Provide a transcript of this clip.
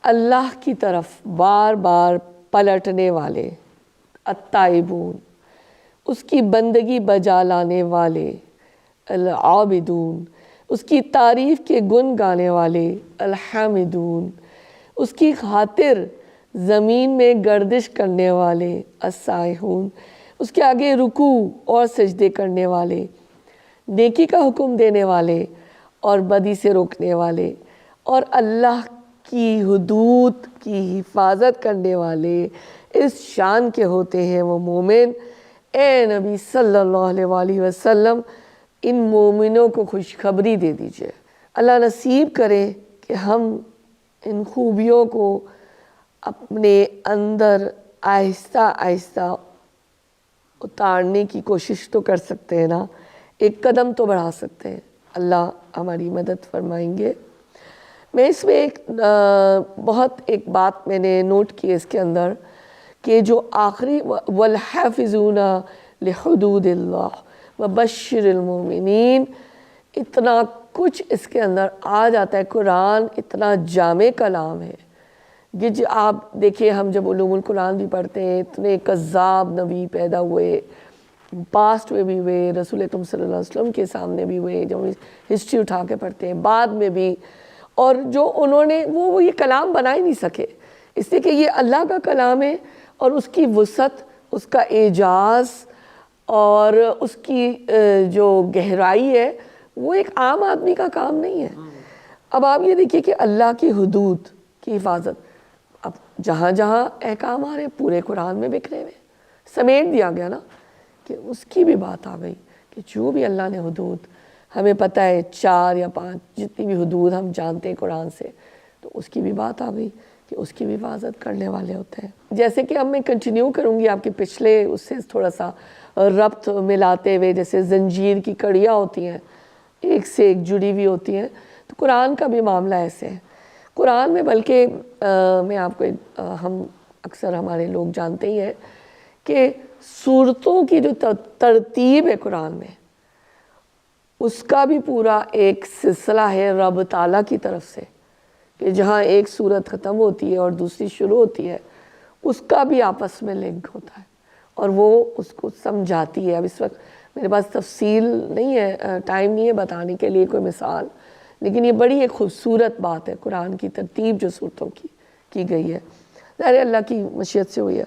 اللہ کی طرف بار بار پلٹنے والے، التائبون، اس کی بندگی بجا لانے والے، العابدون، اس کی تعریف کے گن گانے والے، الحامدون، اس کی خاطر زمین میں گردش کرنے والے، السائحون، اس کے آگے رکوع اور سجدے کرنے والے، نیکی کا حکم دینے والے اور بدی سے روکنے والے، اور اللہ کی حدود کی حفاظت کرنے والے اس شان کے ہوتے ہیں وہ مومن۔ اے نبی صلی اللہ علیہ وآلہ وسلم، ان مومنوں کو خوشخبری دے دیجئے۔ اللہ نصیب کرے کہ ہم ان خوبیوں کو اپنے اندر آہستہ آہستہ اتارنے کی کوشش تو کر سکتے ہیں نا، ایک قدم تو بڑھا سکتے ہیں۔ اللہ ہماری مدد فرمائیں گے۔ میں اس میں ایک بات میں نے نوٹ کی اس کے اندر کہ جو آخری والحافظون لحدود اللہ وبشر المؤمنین، اتنا کچھ اس کے اندر آ جاتا ہے۔ قرآن اتنا جامع کلام ہے کہ آپ دیکھیں، ہم جب علوم القرآن بھی پڑھتے ہیں، اتنے کذاب نبی پیدا ہوئے، پاسٹ میں بھی ہوئے، رسول اکرم صلی اللہ علیہ وسلم کے سامنے بھی ہوئے، جب ہسٹری اٹھا کے پڑھتے ہیں بعد میں بھی، اور جو انہوں نے وہ یہ کلام بنا ہی نہیں سکے، اس لیے کہ یہ اللہ کا کلام ہے، اور اس کی وسعت، اس کا اعجاز اور اس کی جو گہرائی ہے وہ ایک عام آدمی کا کام نہیں ہے۔ اب آپ یہ دیکھیے کہ اللہ کی حدود کی حفاظت، اب جہاں جہاں احکام آ رہے ہیں پورے قرآن میں بکھرے ہوئے، سمیٹ دیا گیا نا، کہ اس کی بھی بات آ گئی کہ جو بھی اللہ نے حدود، ہمیں پتہ ہے 4 یا 5 جتنی بھی حدود ہم جانتے ہیں قرآن سے، تو اس کی بھی بات آ گئی کہ اس کی بھی حفاظت کرنے والے ہوتے ہیں۔ جیسے کہ اب میں کنٹینیو کروں گی آپ کے پچھلے اس سے تھوڑا سا ربط ملاتے ہوئے، جیسے زنجیر کی کڑیاں ہوتی ہیں ایک سے ایک جڑی ہوئی ہوتی ہیں، تو قرآن کا بھی معاملہ ایسے ہے۔ قرآن میں بلکہ میں آپ کو ہم اکثر ہمارے لوگ جانتے ہی ہیں کہ سورتوں کی جو ترتیب ہے قرآن میں، اس کا بھی پورا ایک سلسلہ ہے رب تعالیٰ کی طرف سے، کہ جہاں ایک سورت ختم ہوتی ہے اور دوسری شروع ہوتی ہے، اس کا بھی آپس میں لنک ہوتا ہے اور وہ اس کو سمجھاتی ہے۔ اب اس وقت میرے پاس تفصیل نہیں ہے، ٹائم نہیں ہے بتانے کے لیے کوئی مثال، لیکن یہ بڑی ایک خوبصورت بات ہے قرآن کی ترتیب جو سورتوں کی گئی ہے، ظاہر اللہ کی مشیت سے ہوئی ہے۔